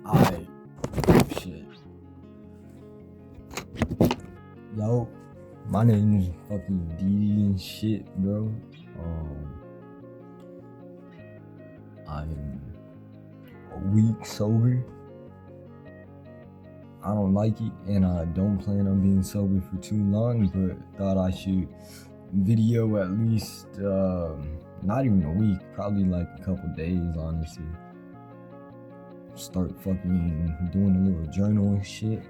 I shit. Yo, my name is fucking Dee and shit, bro. I'm a week sober. I don't like it, and I don't plan on being sober for too long, but thought I should video at least, not even a week, probably like a couple days, honestly. Start fucking doing a little journal and shit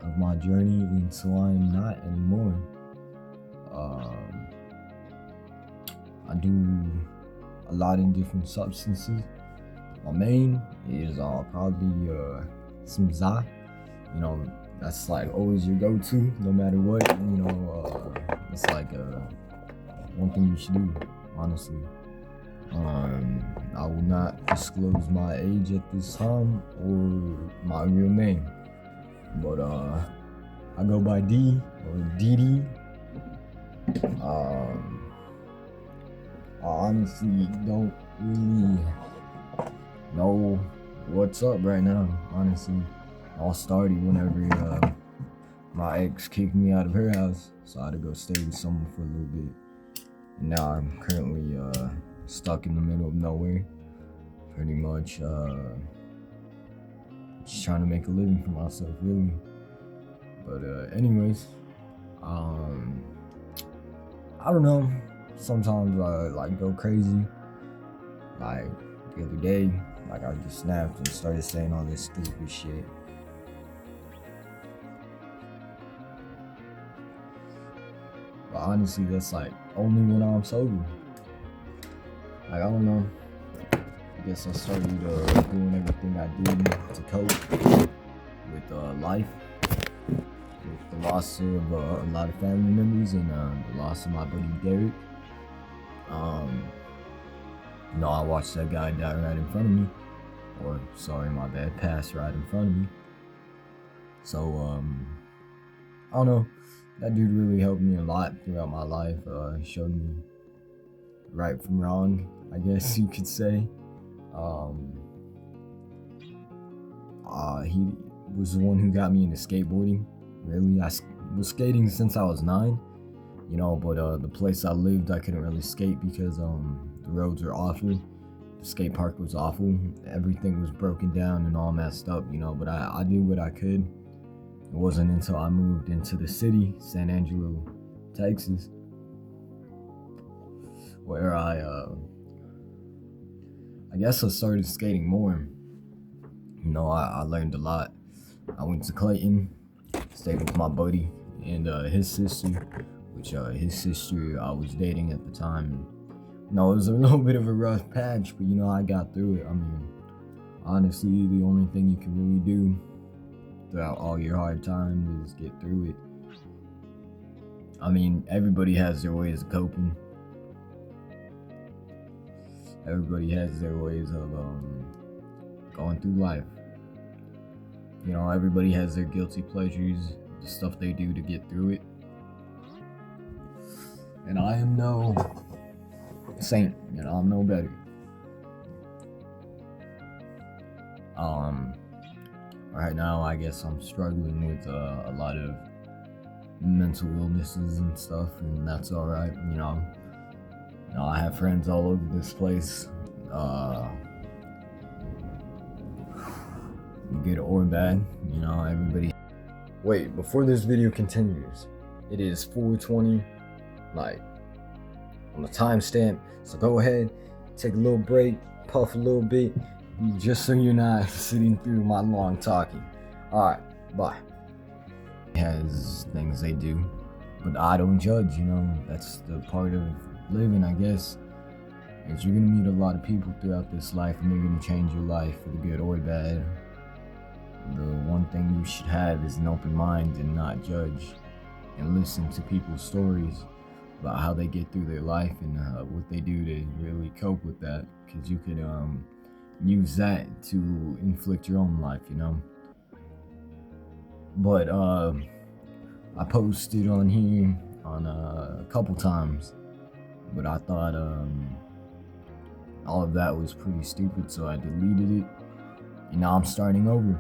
of my journey until I'm not anymore. I do a lot in different substances. My main is probably some za. You know, that's like always your go-to, no matter what. You know, it's like one thing you should do, honestly. I will not disclose my age at this time or my real name, but I go by D or Didi. I honestly don't really know what's up right now, honestly. All started whenever my ex kicked me out of her house, so I had to go stay with someone for a little bit. And now I'm currently stuck in the middle of nowhere, pretty much just trying to make a living for myself, really. But anyways, I don't know, sometimes I like go crazy. Like the other day, like I just snapped and started saying all this stupid shit. But honestly, that's like only when I'm sober. Like, I don't know. I guess I started doing everything I did to cope with life, with the loss of a lot of family members and the loss of my buddy Derek. I watched that guy die right in front of me. Or, sorry, my bad, pass right in front of me. So, I don't know. That dude really helped me a lot throughout my life. Showed me right from wrong, I guess you could say. He was the one who got me into skateboarding. Really, I was skating since I was 9, but the place I lived, I couldn't really skate because the roads were awful. The skate park was awful. Everything was broken down and all messed up, but I did what I could. It wasn't until I moved into the city, San Angelo, Texas, where I guess I started skating more. I learned a lot. I went to Clayton, stayed with my buddy and his sister, which his sister I was dating at the time. It was a little bit of a rough patch, but I got through it. I mean, honestly, the only thing you can really do throughout all your hard times is get through it. I mean, everybody has their ways of coping. Everybody has their ways of going through life. Everybody has their guilty pleasures, the stuff they do to get through it. And I am no saint, I'm no better. Right now, I guess I'm struggling with a lot of mental illnesses and stuff, and that's alright, I have friends all over this place, good or bad, everybody. Wait, before this video continues, it is 4:20, like, on the timestamp, so go ahead, take a little break, puff a little bit, just so you're not sitting through my long talking. Alright, bye. Has things they do, but I don't judge, that's the part of living, I guess, is you're gonna meet a lot of people throughout this life and they're gonna change your life for the good or bad. The one thing you should have is an open mind and not judge, and listen to people's stories about how they get through their life and what they do to really cope with that, because you could use that to inflict your own life, But I posted on here on a couple times, but I thought all of that was pretty stupid, so I deleted it, and now I'm starting over.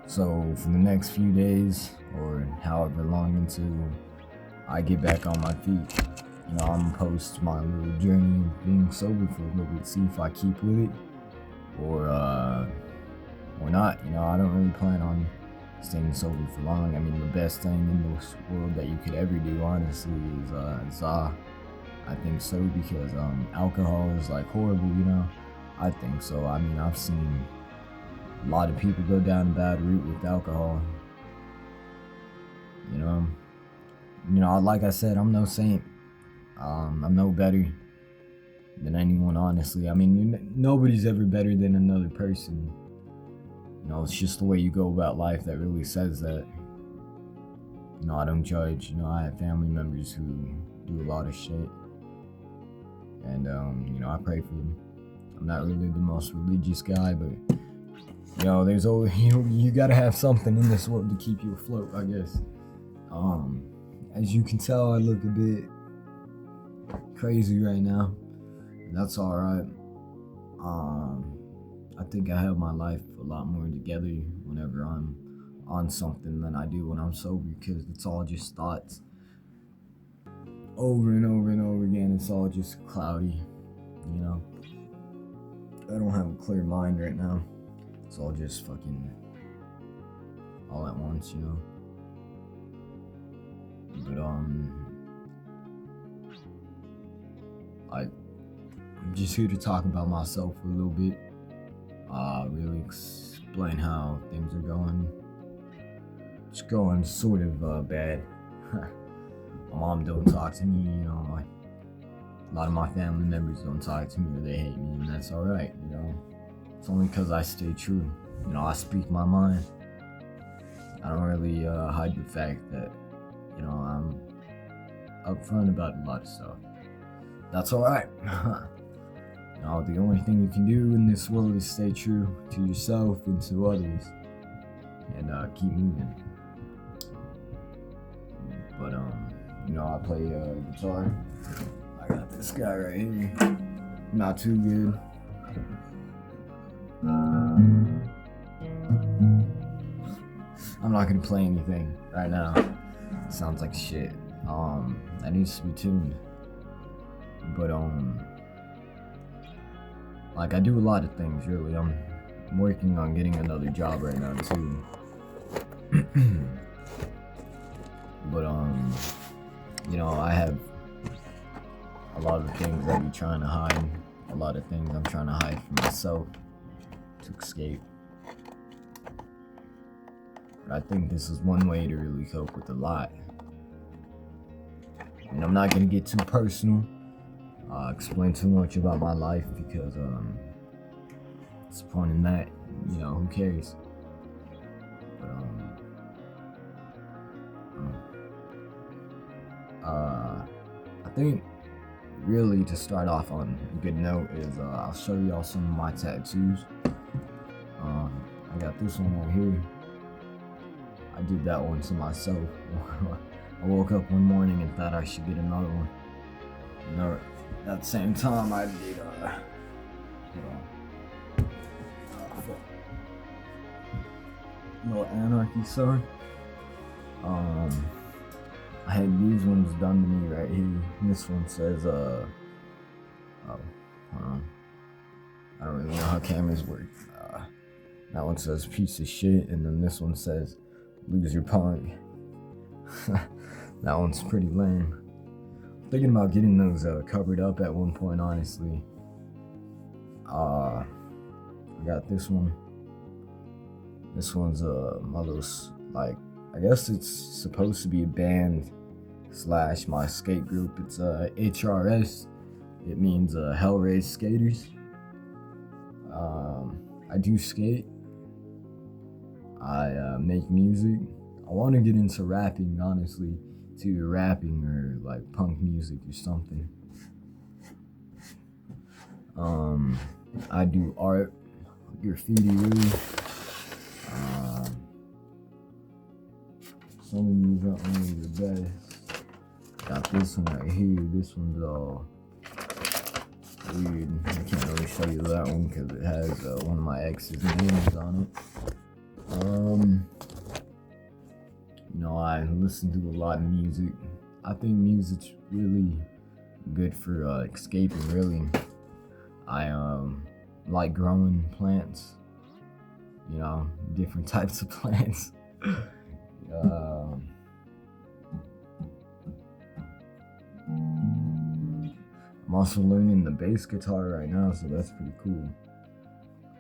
So for the next few days, or however long until I get back on my feet, I'm gonna post my little journey of being sober for a little bit, see if I keep with it, or not. I don't really plan on staying sober for long. I mean, the best thing in this world that you could ever do, honestly, is za. I think so, because alcohol is like horrible, I think so. I mean, I've seen a lot of people go down a bad route with alcohol. Like I said, I'm no saint. I'm no better than anyone, honestly. I mean, nobody's ever better than another person. It's just the way you go about life that really says that. I don't judge. I have family members who do a lot of shit. And, I pray for them. I'm not really the most religious guy, but, there's always, you gotta have something in this world to keep you afloat, I guess. As you can tell, I look a bit crazy right now. That's alright. I think I have my life a lot more together whenever I'm on something than I do when I'm sober, because it's all just thoughts. Over and over and over again, it's all just cloudy, I don't have a clear mind right now. It's all just fucking all at once, But I'm just here to talk about myself a little bit. Really explain how things are going. It's going sort of bad. My mom don't talk to me, a lot of my family members don't talk to me, or they hate me, and that's alright, It's only because I stay true. I speak my mind. I don't really hide the fact that, I'm upfront about a lot of stuff. That's alright. The only thing you can do in this world is stay true to yourself and to others, and keep moving. But I play guitar. I got this guy right here. Not too good. I'm not gonna play anything right now. It sounds like shit. That needs to be tuned. But I do a lot of things, really. I'm working on getting another job right now too. But I have a lot of things I be trying to hide. A lot of things I'm trying to hide from myself to escape. But I think this is one way to really cope with a lot. And I'm not gonna get too personal, explain too much about my life, because what's the point in that? Who cares? But I think really to start off on a good note is I'll show y'all some of my tattoos. I got this one right here. I did that one to myself. I woke up one morning and thought I should get another one. At the same time, I did little anarchy sign. I had these ones done to me right here. This one says hold on. I don't really know how cameras work. That one says piece of shit, and then this one says loser punk. That one's pretty lame. I'm thinking about getting those covered up at one point, honestly. I got this one. This one's my little, I guess it's supposed to be a band / my skate group. It's HRS. It means Hellraised Skaters. I do skate. I make music. I want to get into rapping, honestly, to rapping or like punk music or something. I do art, graffiti, really. Some of these aren't really the best. Got this one right here. This one's all weird. I can't really show you that one because it has one of my ex's names on it. I listen to a lot of music. I think music's really good for escaping, really. I like growing plants, different types of plants. I'm also learning the bass guitar right now, so that's pretty cool.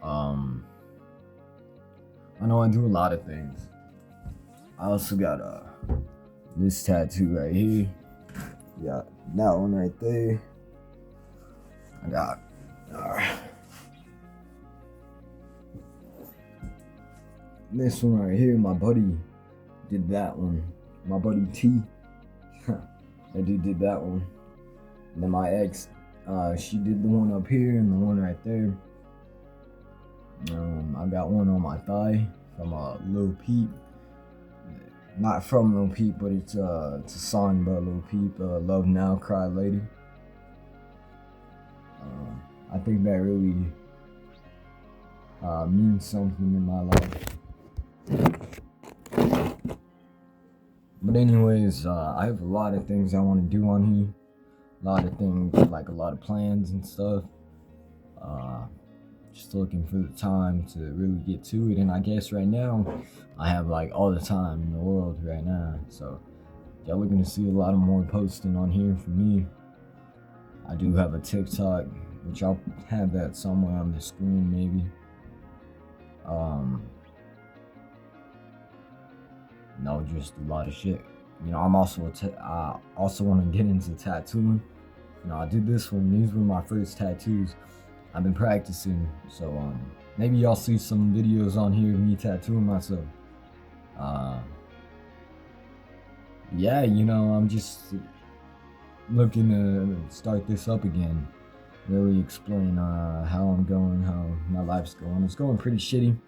I know I do a lot of things. I also got this tattoo right here. Got that one right there. I got this one right here. My buddy did that one. My buddy T. That dude did that one. And then my ex, she did the one up here and the one right there. I got one on my thigh from Lil Peep. Not from Lil Peep, but it's a song by Lil Peep, Love Now, Cry Later. I think that really means something in my life. But anyways, I have a lot of things I want to do on here. A lot of things, like a lot of plans and stuff. Just looking for the time to really get to it. And I guess right now, I have like all the time in the world right now. So y'all are gonna see a lot of more posting on here from me. I do have a TikTok, which I'll have that somewhere on the screen maybe. No, just a lot of shit. I'm also I also want to get into tattooing. I did this one. These were my first tattoos. I've been practicing, so maybe y'all see some videos on here of me tattooing myself. Yeah, I'm just looking to start this up again. Really explain how I'm going, how my life's going. It's going pretty shitty.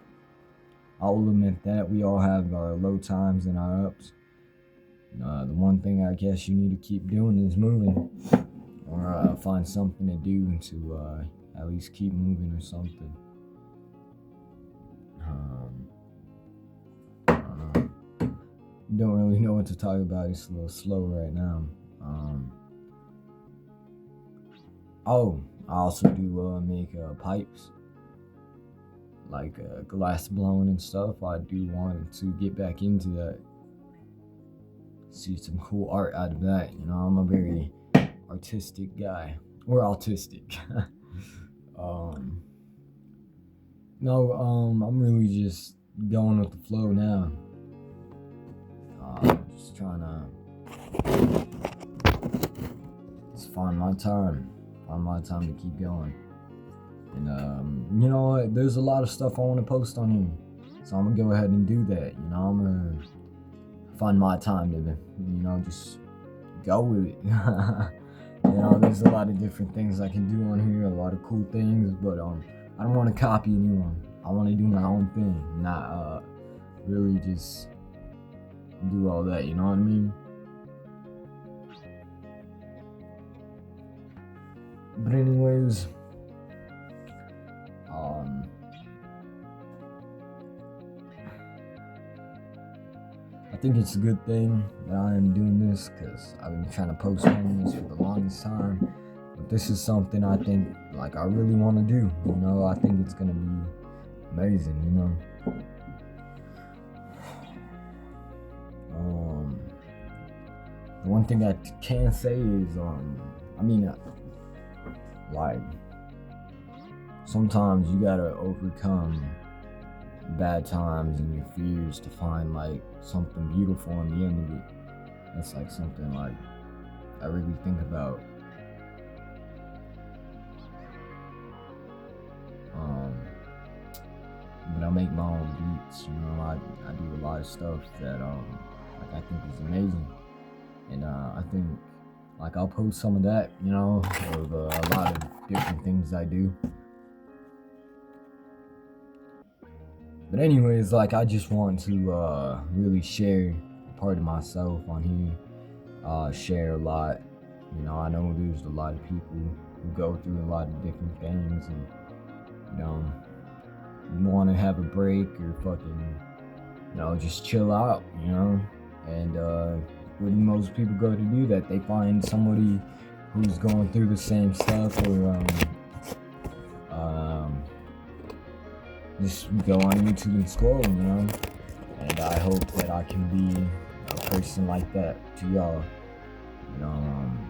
I'll admit that. We all have our low times and our ups. The one thing I guess you need to keep doing is moving, or find something to do to at least keep moving or something. I don't know. Don't really know what to talk about. It's a little slow right now. I also do make pipes, like glass blowing and stuff. I do want to get back into that. See some cool art out of that. I'm a very artistic guy. We're autistic. I'm really just going with the flow now. Just trying to just find my time to keep going. And you know what? There's a lot of stuff I want to post on here, so I'm gonna go ahead and do that. I'm gonna find my time to, just go with it. There's a lot of different things I can do on here, a lot of cool things, but I don't want to copy anyone. I want to do my own thing, not really just do all that, you know what I mean? But anyways, I think it's a good thing that I am doing this, because I've been trying to postpone this for the longest time. But this is something I think, I really want to do. I think it's going to be amazing, The one thing I can say is, sometimes you gotta overcome bad times and your fears to find something beautiful in the end of it. That's something I really think about. But I make my own beats, I do a lot of stuff that I think is amazing. And I think I'll post some of that, of a lot of different things I do. But anyways, I just want to really share a part of myself on here. Share a lot. I know there's a lot of people who go through a lot of different things, and you know, want to have a break or fucking, just chill out, and where do most people go to do that? They find somebody who's going through the same stuff, or just go on YouTube and scroll, and I hope that I can be a person like that to y'all. I'm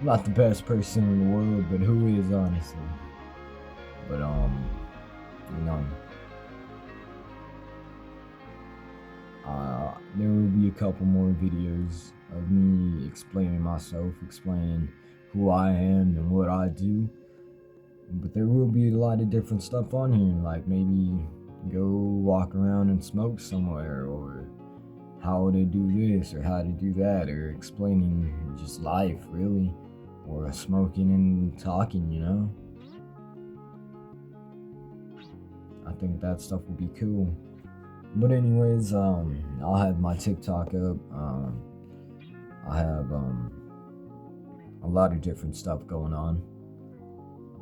not the best person in the world, but who is, honestly? But there will be a couple more videos of me explaining myself, explaining who I am and what I do. But there will be a lot of different stuff on here, like maybe go walk around and smoke somewhere, or how to do this or how to do that, or explaining just life, really, or smoking and talking, I think that stuff will be cool. But anyways, I'll have my TikTok up. I have a lot of different stuff going on.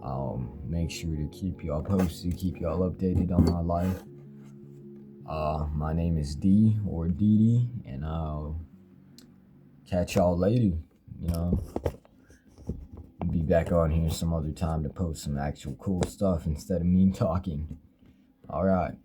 I'll make sure to keep y'all posted, keep y'all updated on my life. My name is D, or Dee, and I'll catch y'all later. I'll be back on here some other time to post some actual cool stuff instead of me talking. Alright.